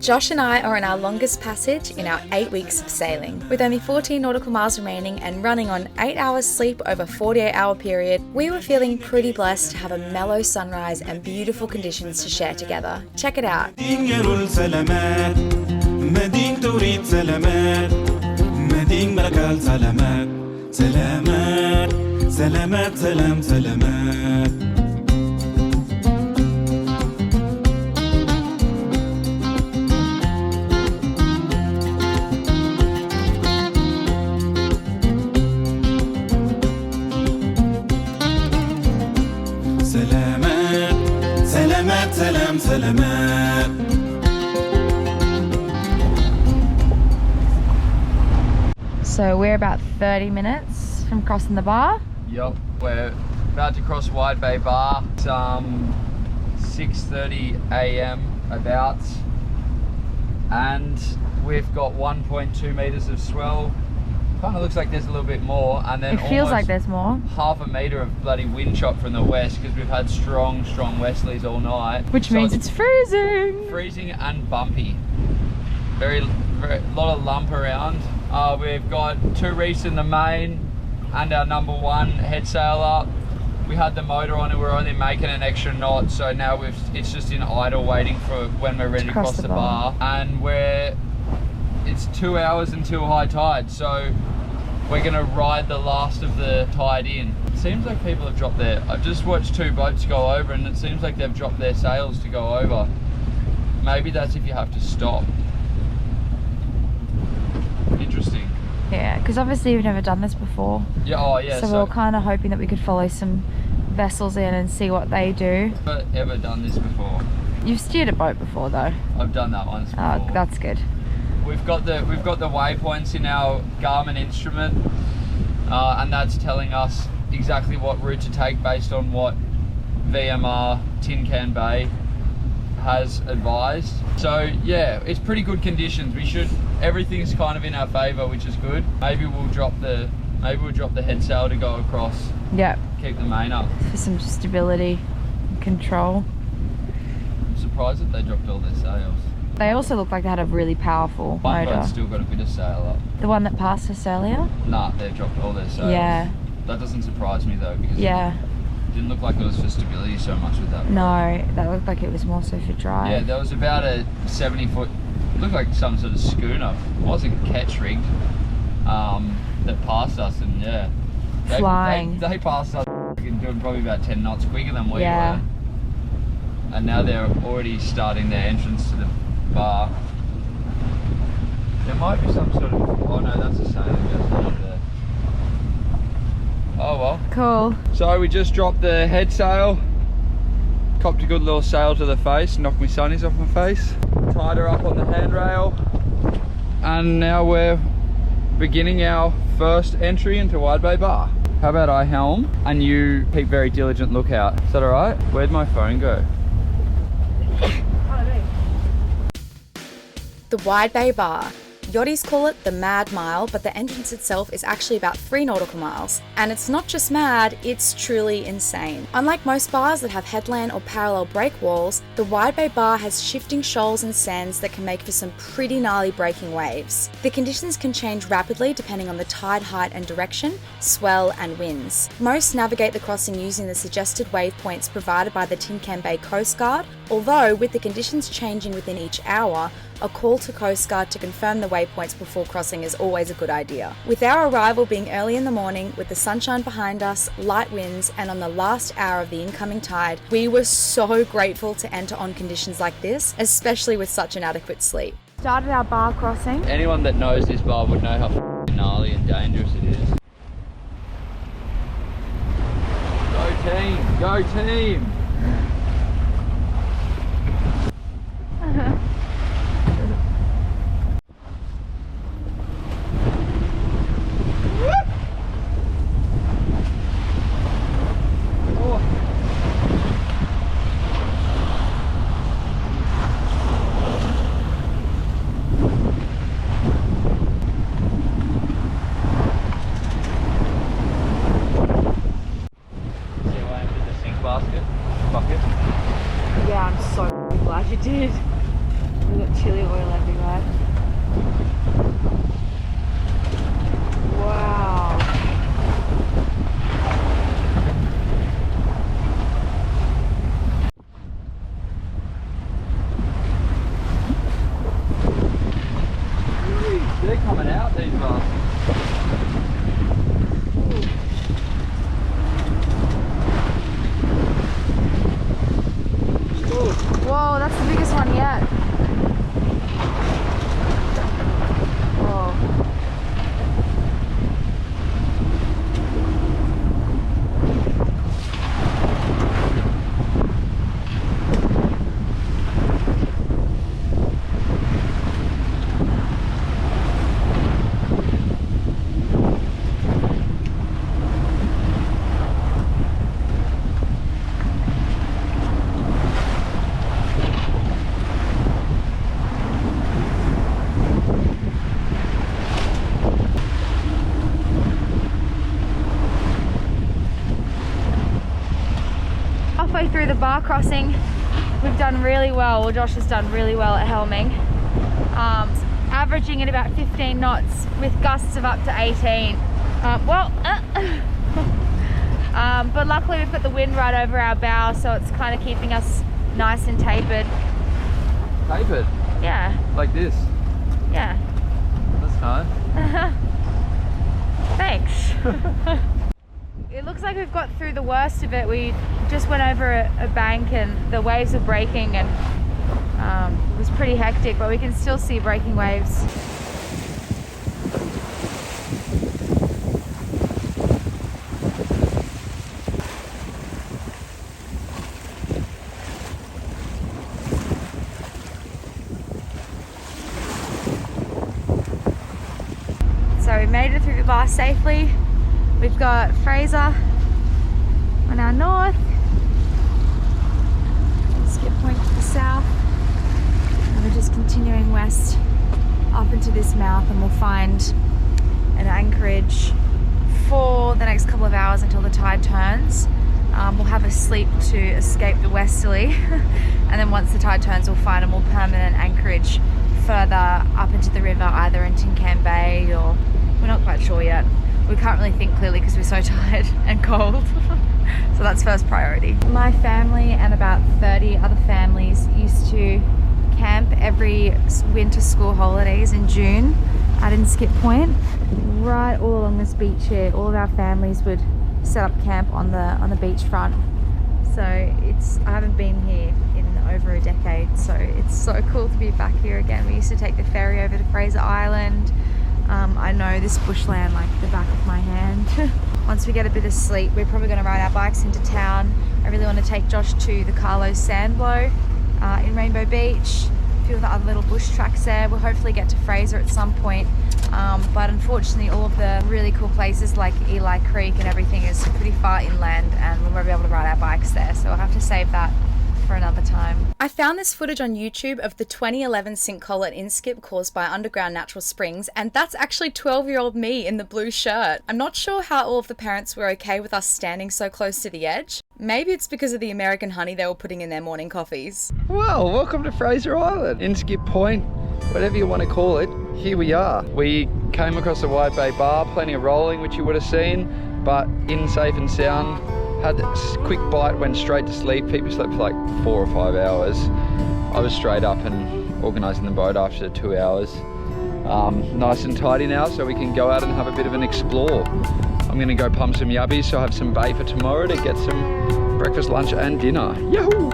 Josh and I are on our longest passage in our 8 weeks of sailing. With only 14 nautical miles remaining and running on 8 hours sleep over a 48-hour period, we were feeling pretty blessed to have a mellow sunrise and beautiful conditions to share together. Check it out. So we're about 30 minutes from crossing the bar. Yep, we're about to cross Wide Bay Bar. It's 6:30 a.m. about, and we've got 1.2 meters of swell. Kind of looks like there's a little bit more, and then it feels like there's more. Half a meter of bloody wind chop from the west because we've had strong westerlies all night. Which means it's freezing. Freezing and bumpy. Very lot of lump around. We've got 2 reefs in the main and our number 1 head sail up. We had the motor on and we're only making an extra knot, so now it's just in idle waiting for when we're ready to cross the bar. And it's 2 hours until high tide, so we're gonna ride the last of the tide in. It seems like people have dropped I've just watched 2 boats go over and it seems like they've dropped their sails to go over. Maybe that's if you have to stop. Interesting. Yeah, because obviously we've never done this before. Yeah, oh yeah. So we were kind of hoping that we could follow some vessels in and see what they do. Never ever done this before. You've steered a boat before though. I've done that once before. Oh, that's good. We've got the waypoints in our Garmin instrument, and that's telling us exactly what route to take based on what VMR Tin Can Bay has advised. So yeah, it's pretty good conditions. Everything's kind of in our favour, which is good. Maybe we'll drop the head sail to go across. Yeah. Keep the main up. For some stability and control. I'm surprised that they dropped all their sails. They also look like they had a really powerful One motor. boat's still got a bit of sail up. The one that passed us earlier? Nah, they've dropped all their sails. Yeah. That doesn't surprise me though, because yeah. It didn't look like it was for stability so much with that. No, that looked like it was more so for drive. Yeah, there was about a 70-foot, looked like some sort of schooner. It wasn't catch rigged, that passed us, and yeah. Flying. They passed us doing probably about 10 knots quicker than we were. And now they're already starting their entrance to the bar. There might be some sort of, oh no, that's a sailing vessel up there. Oh well. Cool. So we just dropped the head sail, copped a good little sail to the face, knocked my sunnies off my face, tied her up on the handrail, and now we're beginning our first entry into Wide Bay Bar. How about I helm and you keep very diligent lookout? Is that alright? Where'd my phone go? The Wide Bay Bar. Yachties call it the Mad Mile, but the entrance itself is actually about 3 nautical miles. And it's not just mad, it's truly insane. Unlike most bars that have headland or parallel break walls, the Wide Bay Bar has shifting shoals and sands that can make for some pretty gnarly breaking waves. The conditions can change rapidly depending on the tide height and direction, swell and winds. Most navigate the crossing using the suggested waypoints provided by the Tin Can Bay Coast Guard, although with the conditions changing within each hour, a call to Coast Guard to confirm the waypoints before crossing is always a good idea. With our arrival being early in the morning, with the sunshine behind us, light winds, and on the last hour of the incoming tide, we were so grateful to enter on conditions like this, especially with such inadequate sleep. Started our bar crossing. Anyone that knows this bar would know how gnarly and dangerous it is. Go team! Go team! We've got chili oil everywhere. Wow. They're coming out, these bastards. Whoa, that's the biggest one yet. Whoa. Halfway through the bar crossing, we've done really well. Josh has done really well at helming, averaging at about 15 knots with gusts of up to 18. But luckily we've got the wind right over our bow, so it's kind of keeping us nice and tapered. Tapered? Yeah. Like this? Yeah. That's nice. Thanks. It looks like we've got through the worst of it. We just went over a bank and the waves were breaking, and it was pretty hectic, but we can still see breaking waves. So we made it through the bar safely. We've got Fraser on our north, Inskip Point to the south, and we're just continuing west up into this mouth, and we'll find an anchorage for the next couple of hours until the tide turns. We'll have a sleep to escape the westerly, and then once the tide turns we'll find a more permanent anchorage further up into the river, either in Tin Can Bay, or we're not quite sure yet. We can't really think clearly because we're so tired and cold. So that's first priority. My family and about 30 other families used to camp every winter school holidays in June at Inskip Point. Right all along this beach here, all of our families would set up camp on the beachfront. So I haven't been here in over a decade, so it's so cool to be back here again. We used to take the ferry over to Fraser Island. I know this bushland like the back of my hand. Once we get a bit of sleep, we're probably going to ride our bikes into town. I really want to take Josh to the Carlo Sandblow in Rainbow Beach. A few of the other little bush tracks there. We'll hopefully get to Fraser at some point. But unfortunately all of the really cool places like Eli Creek and everything is pretty far inland, and we won't be able to ride our bikes there, so we'll have to save that for another time. I found this footage on YouTube of the 2011 sinkhole at Inskip caused by underground natural springs, and that's actually 12-year-old me in the blue shirt. I'm not sure how all of the parents were okay with us standing so close to the edge. Maybe it's because of the American honey they were putting in their morning coffees. Well, welcome to Fraser Island, Inskip Point, whatever you want to call it. Here we are. We came across a wide bay bar, plenty of rolling, which you would have seen, but in safe and sound. Had a quick bite, went straight to sleep. Phoebe slept for like 4 or 5 hours. I was straight up and organising the boat after 2 hours. Nice and tidy now, so we can go out and have a bit of an explore. I'm gonna go pump some yabbies, so I have some bait for tomorrow to get some breakfast, lunch and dinner. Yahoo!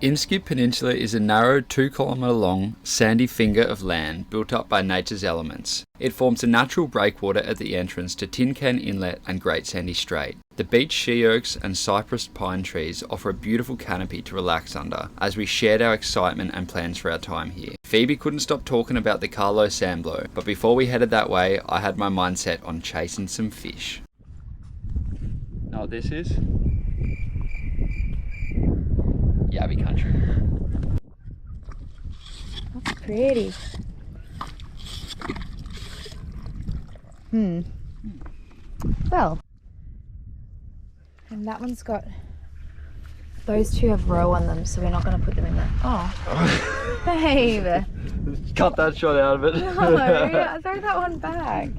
Inskip Peninsula is a narrow 2-kilometre long sandy finger of land built up by nature's elements. It forms a natural breakwater at the entrance to Tin Can Inlet and Great Sandy Strait. The beech she oaks and cypress pine trees offer a beautiful canopy to relax under as we shared our excitement and plans for our time here. Phoebe couldn't stop talking about the Carlo Sandblow, but before we headed that way, I had my mind set on chasing some fish. Know what this is? Yabby country. That's pretty. Well, and that one's got, those two have roe on them, so we're not going to put them in there. Oh, babe. Cut that shot out of it. No, throw that one back.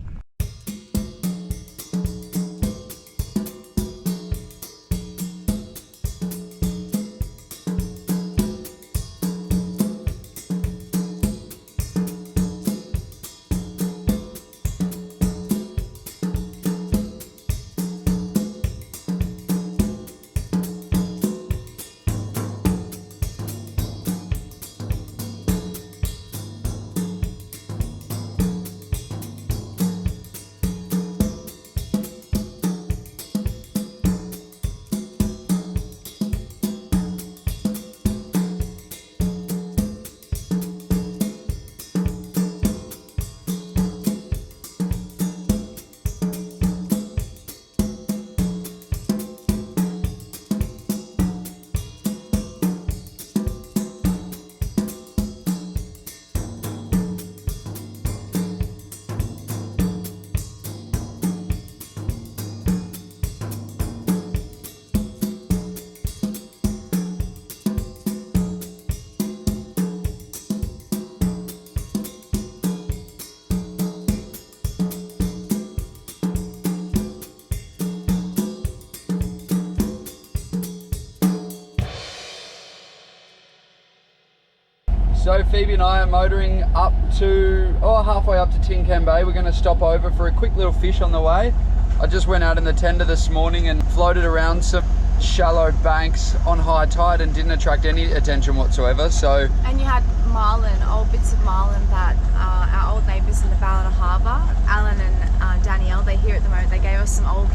So Phoebe and I are motoring up to, halfway up to Tin Can Bay. We're going to stop over for a quick little fish on the way. I just went out in the tender this morning and floated around some shallow banks on high tide and didn't attract any attention whatsoever. So, and you had marlin, old bits of marlin that our old neighbours in the Ballina Harbour, Alan and Danielle, they're here at the moment. They gave us some old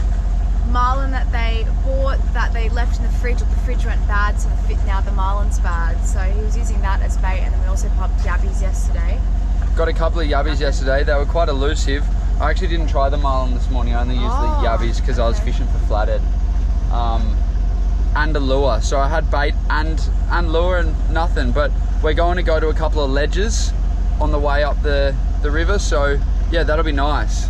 marlin that they bought that they left in the fridge, or the fridge went bad, so now the marlin's bad. So he was using that as bait, and then we also popped yabbies yesterday. Got a couple of yabbies yesterday. They were quite elusive. I actually didn't try the marlin this morning. I only used the yabbies because I was fishing for flathead and a lure. So I had bait and lure and nothing. But we're going to go to a couple of ledges on the way up the river. So yeah, that'll be nice.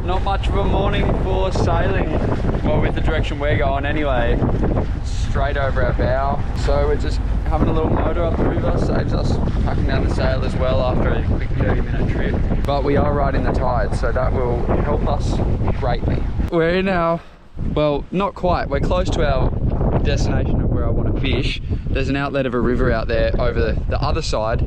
Not much of a morning for sailing, well, with the direction we're going anyway. Straight over our bow. So we're just having a little motor up the river, saves us packing down the sail as well after a quick 30-minute trip. But we are riding the tide, so that will help us greatly. We're in our, well, not quite, we're close to our destination of where I want to fish. There's an outlet of a river out there over the other side,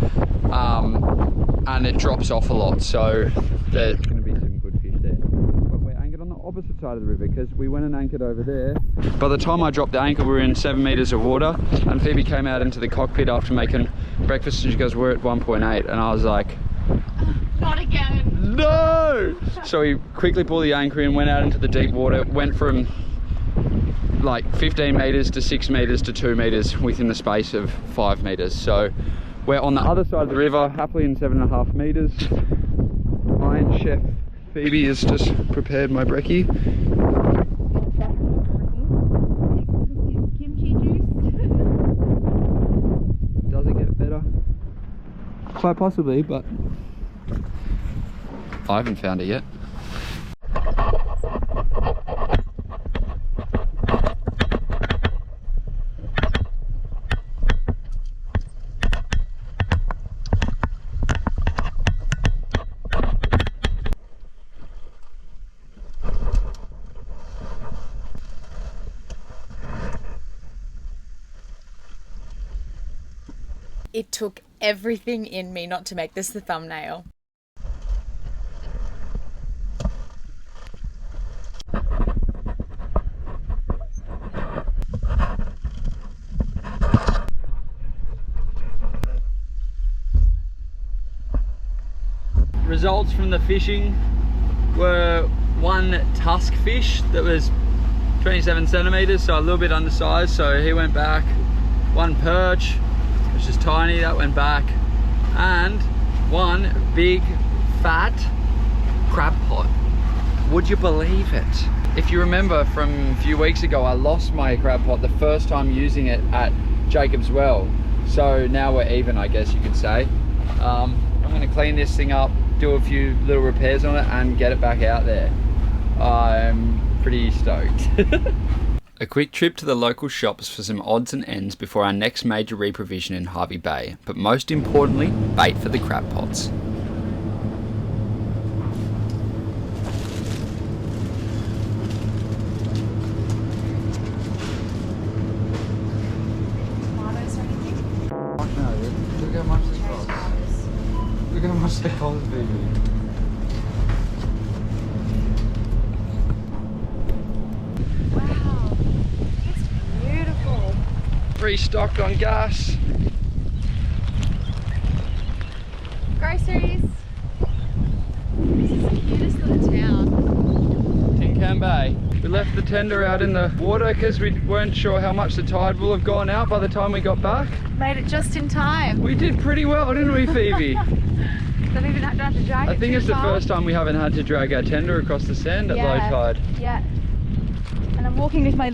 and it drops off a lot, so there's going to be some good fish there. But we're anchored on the opposite side of the river because we went and anchored over there. By the time I dropped the anchor, we were in 7 meters of water, and Phoebe came out into the cockpit after making breakfast and she goes, we're at 1.8, and I was like, not again. No! So we quickly pulled the anchor in, went out into the deep water, went from like 15 meters to 6 meters to 2 meters within the space of 5 meters. So we're on the other side of the river, happily in 7.5 meters. Iron Chef Phoebe has just prepared my brekkie. Kimchi juice. Does it get better? Quite possibly, but I haven't found it yet. It took everything in me not to make this the thumbnail. results from the fishing were one tusk fish that was 27 centimeters, so a little bit undersized, so he went back. One perch, which is tiny, that went back, and one big fat crab pot. Would you believe it? If you remember from a few weeks ago, I lost my crab pot the first time using it at Jacob's Well. So now we're even, I guess you could say. I'm gonna clean this thing up, do a few little repairs on it and get it back out there. I'm pretty stoked. A quick trip to the local shops for some odds and ends before our next major reprovision in Hervey Bay, but most importantly, bait for the crab pots. Look how much they cost, Phoebe. Wow, it's beautiful. Restocked on gas. Groceries. This is the cutest little town. Tin Can Bay. We left the tender out in the water because we weren't sure how much the tide will have gone out by the time we got back. Made it just in time. We did pretty well, didn't we, Phoebe? Don't even have to drag it. I think it's the first time we haven't had to drag our tender across the sand at low tide. Yeah. And I'm walking with my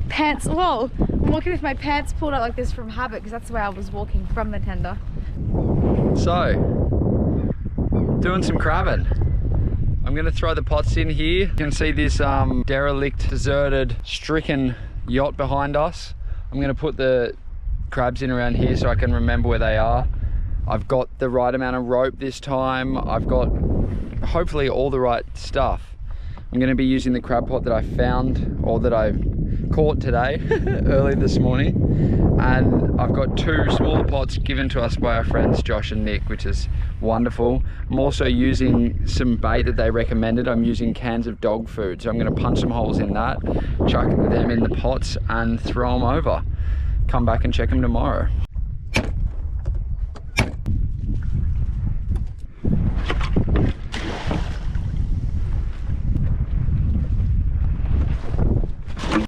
pants, whoa! I'm walking with my pants pulled up like this from habit because that's the way I was walking from the tender. So, doing some crabbing. I'm gonna throw the pots in here. You can see this derelict, deserted, stricken yacht behind us. I'm gonna put the crabs in around here so I can remember where they are. I've got the right amount of rope this time. I've got hopefully all the right stuff. I'm gonna be using the crab pot that I found, or that I caught today, early this morning. And I've got two smaller pots given to us by our friends Josh and Nick, which is wonderful. I'm also using some bait that they recommended. I'm using cans of dog food. So I'm gonna punch some holes in that, chuck them in the pots and throw them over. Come back and check them tomorrow.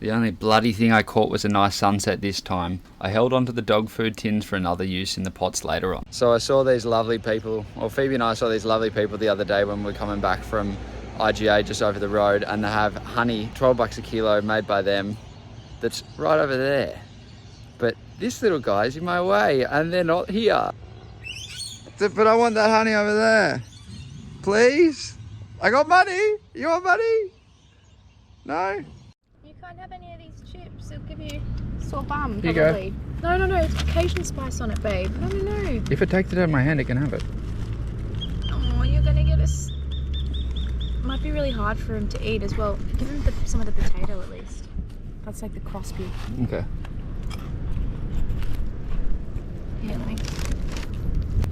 The only bloody thing I caught was a nice sunset this time. I held onto the dog food tins for another use in the pots later on. So I saw these lovely people, or Phoebe and I saw these lovely people the other day when we were coming back from IGA just over the road, and they have honey, 12 bucks a kilo, made by them, that's right over there. But this little guy's in my way and they're not here. But I want that honey over there. Please? I got money. You want money? No? You can't have any of these chips. It'll give you sore bum, Here probably. you No, it's Cajun spice on it, babe. No. If it takes it out of my hand, it can have it. Oh, you're gonna get us. Might be really hard for him to eat as well. Give him some of the potato at least. That's like the cross beef. Okay. Here, let me.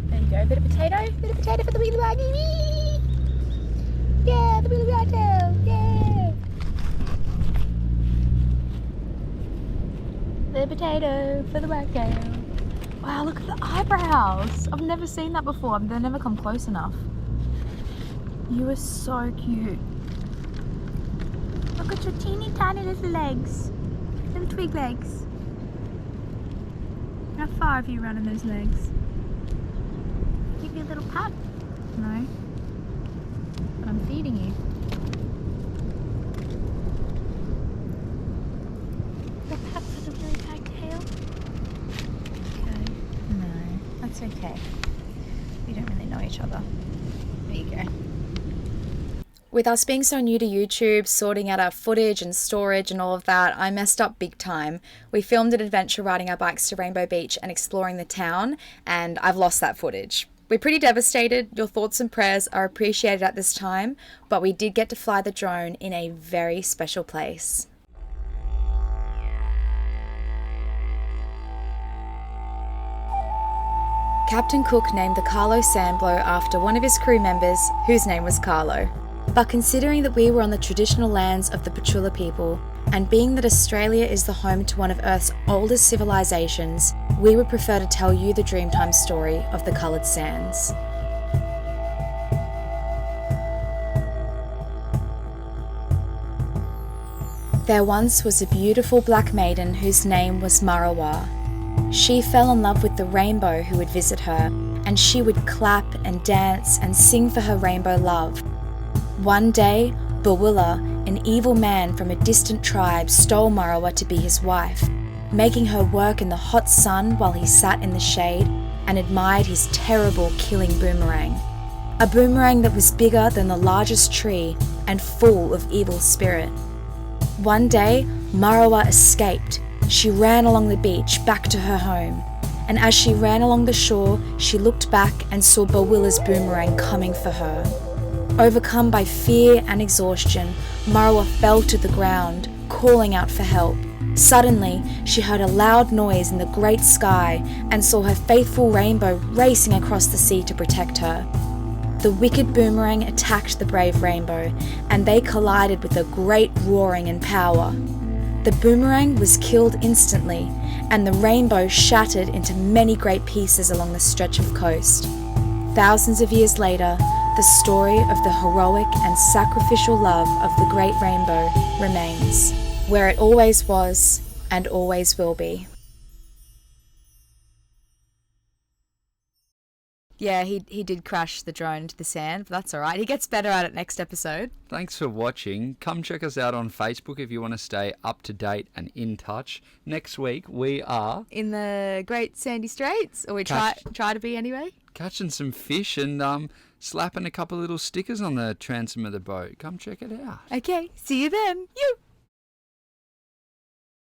There you go. Bit of potato for the wheelie baggy. Yeah, the wheelie baggy. Yeah. The potato for the wagtail. Wow, look at the eyebrows. I've never seen that before. They never come close enough. You are so cute. Look at your teeny tiny little legs. Little twig legs. How far have you run in those legs? Give you a little pat? No. But I'm feeding you. The pat for the really big tail? Okay. No, that's okay. We don't really know each other. There you go. With us being so new to YouTube, sorting out our footage and storage and all of that, I messed up big time. We filmed an adventure riding our bikes to Rainbow Beach and exploring the town, and I've lost that footage. We're pretty devastated. Your thoughts and prayers are appreciated at this time, but we did get to fly the drone in a very special place. Captain Cook named the Carlo Sandblow after one of his crew members, whose name was Carlo. But considering that we were on the traditional lands of the Petula people, and being that Australia is the home to one of Earth's oldest civilizations, we would prefer to tell you the Dreamtime story of the Coloured Sands. There once was a beautiful black maiden whose name was Marawa. She fell in love with the rainbow who would visit her, and she would clap and dance and sing for her rainbow love. One day, Bawilla, an evil man from a distant tribe, stole Marawa to be his wife, making her work in the hot sun while he sat in the shade and admired his terrible killing boomerang. A boomerang that was bigger than the largest tree and full of evil spirit. One day, Marawa escaped. She ran along the beach back to her home, and as she ran along the shore, she looked back and saw Bawilla's boomerang coming for her. Overcome by fear and exhaustion, Marawa fell to the ground, calling out for help. Suddenly, she heard a loud noise in the great sky and saw her faithful rainbow racing across the sea to protect her. The wicked boomerang attacked the brave rainbow, and they collided with a great roaring and power. The boomerang was killed instantly, and the rainbow shattered into many great pieces along the stretch of coast. Thousands of years later, the story of the heroic and sacrificial love of the great rainbow remains, where it always was and always will be. Yeah, he did crash the drone into the sand, but that's all right. He gets better at it next episode. Thanks for watching. Come check us out on Facebook if you want to stay up to date and in touch. Next week we are in the Great Sandy Straits, or we try to be anyway. Catching some fish and slapping a couple of little stickers on the transom of the boat. Come check it out. Okay, see you then. You.